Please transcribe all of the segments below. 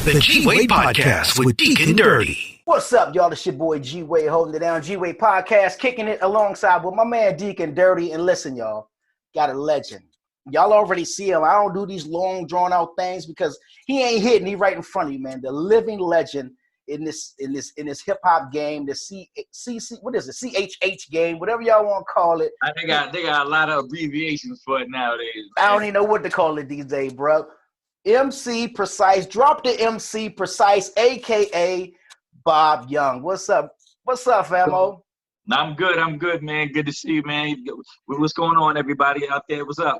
The G-Wade Podcast with Deacon Dirty. What's up, y'all? It's your boy G-Wade holding it down. G-Wade Podcast, kicking it alongside with my man Deacon Dirty. And listen, y'all, got a legend. Y'all already see him. I don't do these long, drawn-out things because he ain't hitting. He right in front of you, man. The living legend in this hip-hop game, the CHH game, whatever y'all want to call it. They got a lot of abbreviations for it nowadays. Man. I don't even know what to call it these days, bro. MC Precise, drop the MC Precise, a.k.a. Bob Young. What's up? What's up, famo? I'm good, man. Good to see you, man. What's going on, everybody out there? What's up?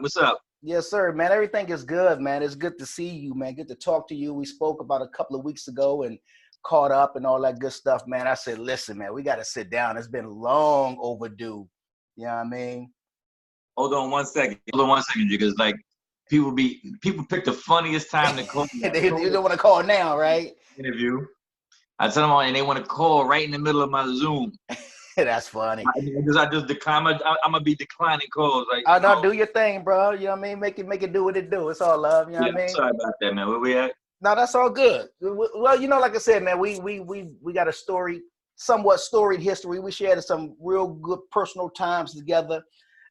Yes, sir, man. Everything is good, man. It's good to see you, man. Good to talk to you. We spoke about a couple of weeks ago and caught up and all that good stuff, man. I said, listen, man, we got to sit down. It's been long overdue. You know what I mean? Hold on one second, because like people pick the funniest time to call. They don't want to call now, right? Interview. I tell them and they want to call right in the middle of my Zoom. That's funny. Because I just decline. I'm gonna be declining calls. Like, no, do your thing, bro. You know what I mean? Make it do what it do. It's all love. You know what I mean? Sorry about that, man. Where we at? No, that's all good. Well, you know, like I said, man, we got a somewhat storied history. We shared some real good personal times together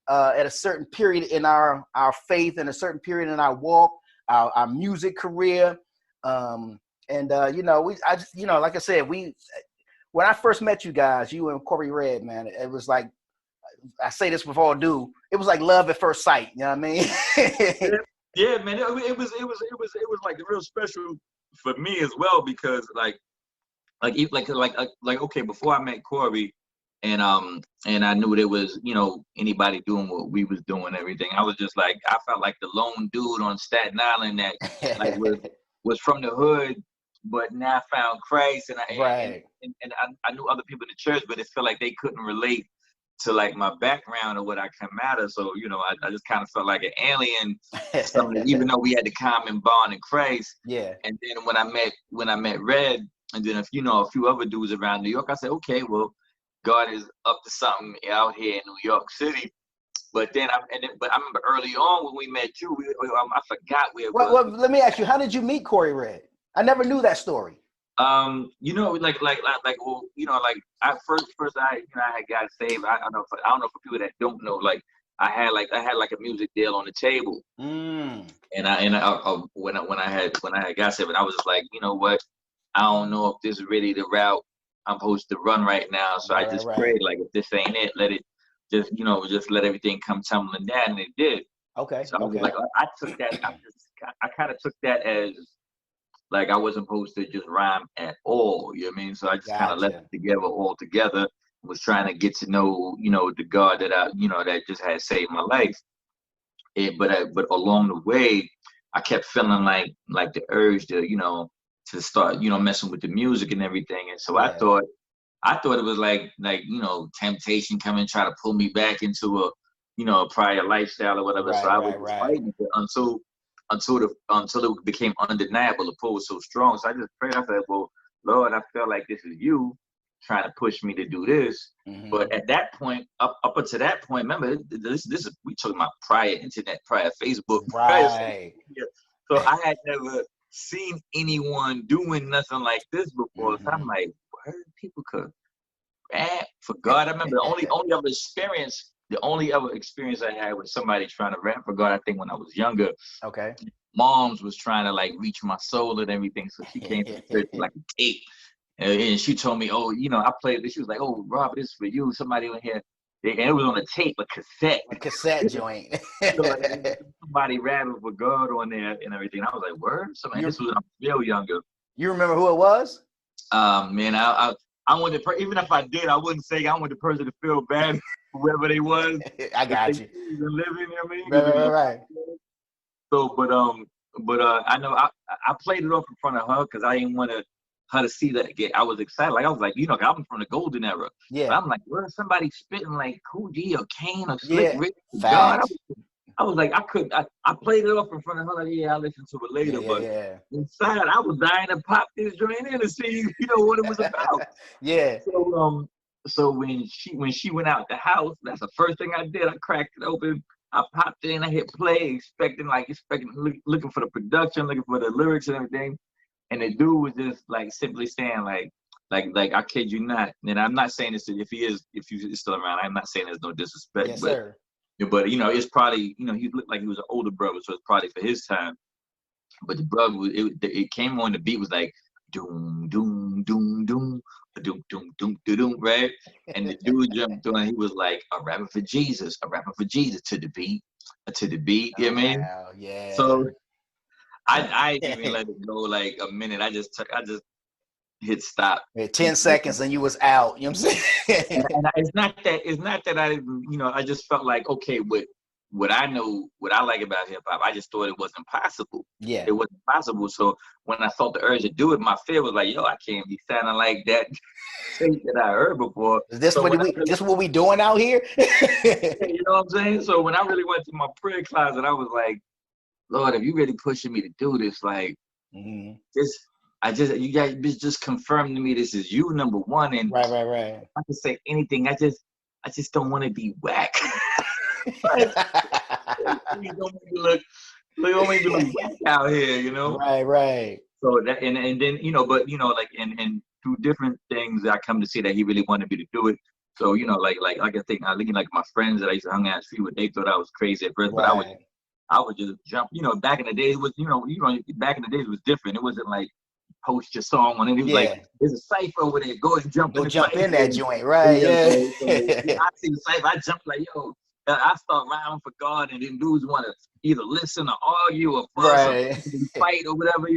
at a certain period in our faith and a certain period in our walk, our music career. You know, like I said, when I first met you guys, you and Corey Red, man, it was like, I say this with all due, it was like love at first sight. You know what I mean? Yeah, man. It was like real special for me as well because like okay, before I met Corey and I knew there was, you know, anybody doing what we was doing and everything, I was just like, I felt like the lone dude on Staten Island that like was from the hood, but now found Christ and I knew other people in the church, but it felt like they couldn't relate to like my background or what I come out of. So, you know, I just kind of felt like an alien, even though we had the common bond in Christ. Yeah. And then when I met Red, and then a few other dudes around New York, I said, okay, well, God is up to something out here in New York City. But then I remember early on when we met you, I forgot where it was. Well, let me ask you, how did you meet Corey Red? I never knew that story. You know, well, you know, like I first I had got saved. I don't know for people that don't know, like I had like a music deal on the table. And when I had got saved, I was just like, you know what, I don't know if this is really the route I'm supposed to run right now. So I just prayed, like, if this ain't it, let it just let everything come tumbling down, and it did. Okay. So I was like, I took that. I kind of took that as like I wasn't supposed to just rhyme at all. You know what I mean? So I just kind of left it together all together. Was trying to get to know, you know, the God that that just had saved my life. But along the way, I kept feeling like the urge to start, messing with the music and everything. And so I thought it was like temptation coming, try to pull me back into a prior lifestyle or whatever. So I was fighting it until it became undeniable. The pull was so strong. So I just prayed. I said, well, Lord, I felt like this is you trying to push me to do this. Mm-hmm. But at that point, up until that point, remember, this is, we talking about prior internet, prior Facebook. Right. So I had never seen anyone doing nothing like this before. Mm-hmm. So I'm like, where people could rap for God? I remember the only other experience I had with somebody trying to rap for God, I think when I was younger. Okay. Mom's was trying to like reach my soul and everything. So she came to the church with like a tape. And she told me, oh, I played this. She was like, oh, Rob, this is for you. Somebody in here. And it was on a tape, a cassette. A cassette joint. So, like, somebody rapping for God on there and everything. I was like, word? So, man, this was when I was real younger. You remember who it was? Man, I want even if I did, I wouldn't say I want the person to feel bad, whoever they was. I got you. Living, you know what I mean? Right. So, but I know I played it off in front of her because I didn't want her to see that. I was excited. Like I was like, I'm from the golden era. Yeah. But I'm like, where's somebody spitting like Cool G or Kane or Slick Rick? God, I was like, I played it off in front of her. Like, I'll listen to it later. But inside, I was dying to pop this joint in to see, what it was about. Yeah. So when she went out the house, that's the first thing I did. I cracked it open. I popped in. I hit play, expecting looking for the production, looking for the lyrics and everything. And the dude was just like simply saying like I kid you not. And I'm not saying this if he's still around. I'm not saying there's no disrespect, Yes, but sir. but it's probably he looked like he was an older brother, so it's probably for his time. But the brother it came on, the beat was like doom doom doom doom doom doom doom doom, right? And the dude jumped on, he was like, a rapper for Jesus to the beat, you know what I mean? Wow, yeah. So I didn't even let it go like a minute. I just hit stop. 10 seconds and you was out. You know what I'm saying? And it's not that I didn't, I just felt like, okay, what I know, what I like about hip hop, I just thought it wasn't possible. Yeah. It wasn't possible. So when I felt the urge to do it, my fear was like, yo, I can't be sounding like that tape that I heard before. Is this so what we doing out here? You know what I'm saying? So when I really went to my prayer closet, I was like, Lord, if you really pushing me to do this, like you guys just confirmed to me this is you, number one. And right. I can say anything. I just don't want to be whack. Please don't make me look whack out here, you know? Right. So that and then but like and through different things I come to see that he really wanted me to do it. So like I think like my friends that I used to hang out with, they thought I was crazy at first, but I would just jump. Back in the day it was back in the days it was different. It wasn't like post your song on it. It was like there's a cipher over there. Go and jump in that joint, right? Yeah. So I see the cipher, I jump like yo. I start rhyming for God, and then dudes want to either listen or argue or fuss or fight or whatever.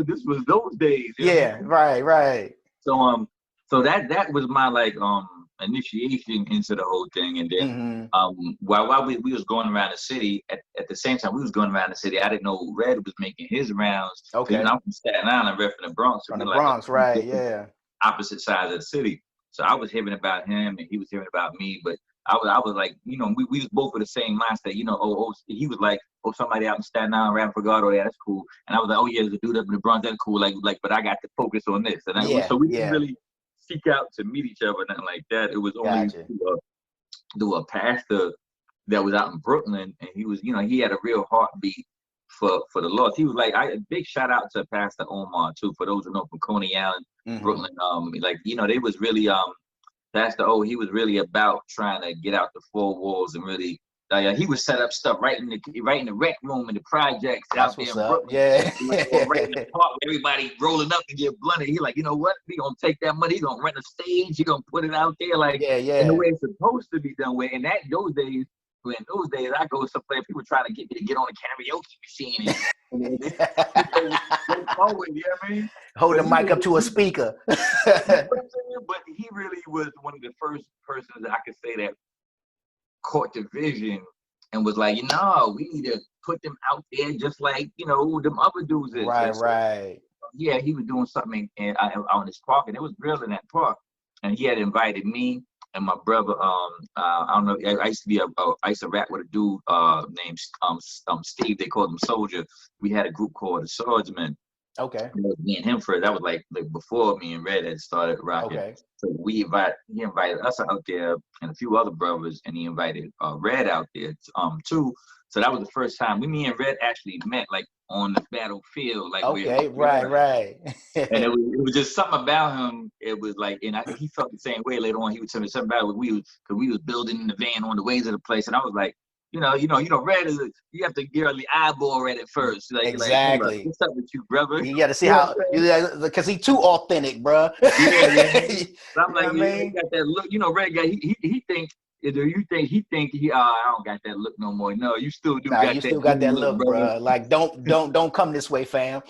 This was those days. Yeah, right. So that was my like initiation into the whole thing, and then while we was going around the city at the same time we was going around the city, I didn't know Red was making his rounds. Okay. I'm from Staten Island, Red from the Bronx. From the Bronx, right? Yeah. Opposite sides of the city. So I was hearing about him, and he was hearing about me, but I was like, we was both with the same mindset, he was like, somebody out in Staten Island rapping for God, yeah, that's cool. And I was like, oh yeah, there's a dude up in the Bronx, that's cool, like, but I got to focus on this. And so we didn't really seek out to meet each other, nothing like that. It was only to a pastor that was out in Brooklyn, and he was, he had a real heartbeat for the lost. He was like, a big shout out to Pastor Omar too, for those who know from Coney Island, Brooklyn. They was really Pastor O, he was really about trying to get out the four walls and really, he would set up stuff right in the rec room in the projects out there in Brooklyn. Yeah. Or right in the park, everybody rolling up to get blunted. He like, you know what? He gonna take that money. He gonna rent a stage. He gonna put it out there like in the way it's supposed to be done with. And those days, I go someplace, people trying to get me to get on a karaoke machine and go forward, you know what I mean? Hold the mic up to a speaker. But he really was one of the first persons that I could say that caught the vision and was like, we need to put them out there just like, them other dudes is. Right. Yeah, he was doing something on this park, and it was real in that park. And he had invited me and my brother. I don't know. I used to rap with a dude named Steve. They called him Soldier. We had a group called the Swordsmen. Okay. Me and him first. That was like before me and Red had started rocking. Okay. So he invited us out there and a few other brothers, and he invited Red out there too. So that was the first time me and Red actually met, like on the battlefield. Like right. And it was just something about him. It was like, and he felt the same way later on. He would tell me something about it. We was building the van on the way to the place, and I was like, Red is you have to really eyeball Red at first. Like, exactly. Like, what's up with you, brother? You got to see how, because he's too authentic, bro. Yeah. I'm like, he got that look. Red guy. He think. Do you think he I don't got that look no more? No, you still do. You still got that look, bro. Like, don't come this way, fam.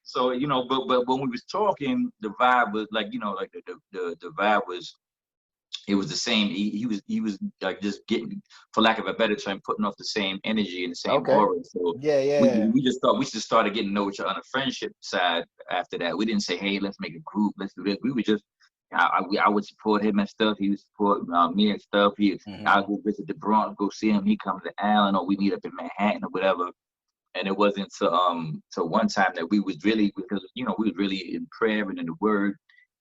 So but when we was talking, the vibe was like the vibe was. It was the same. He was like just getting, for lack of a better term, putting off the same energy and the same aura. So we just started getting to know each other on the friendship side. After that, we didn't say, hey, let's make a group, let's do this. We would just, I would support him and stuff. He would support me and stuff. I would go visit the Bronx, go see him. He come to Allen, or we meet up in Manhattan or whatever. And it wasn't to one time that we was really, because we was really in prayer and in the word.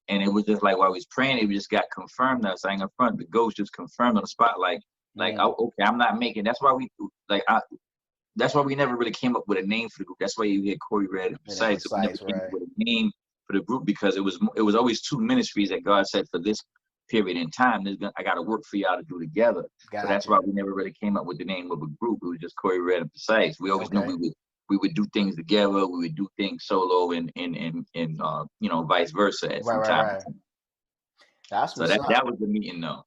And it was just like while we was praying, it just got confirmed. I was saying in front, the ghost just confirmed on the spot, like, okay, I'm not making. That's why we like that's why we never really came up with a name for the group. That's why you had Corey Red and Precise. We never came up with a name for the group because it was always two ministries that God said for this period in time. I got to work for y'all to do together. So that's why we never really came up with the name of a group. It was just Corey Red and Precise. We always knew we would do things together. We would do things solo and you know, vice versa at some time. That's so that was the meeting though.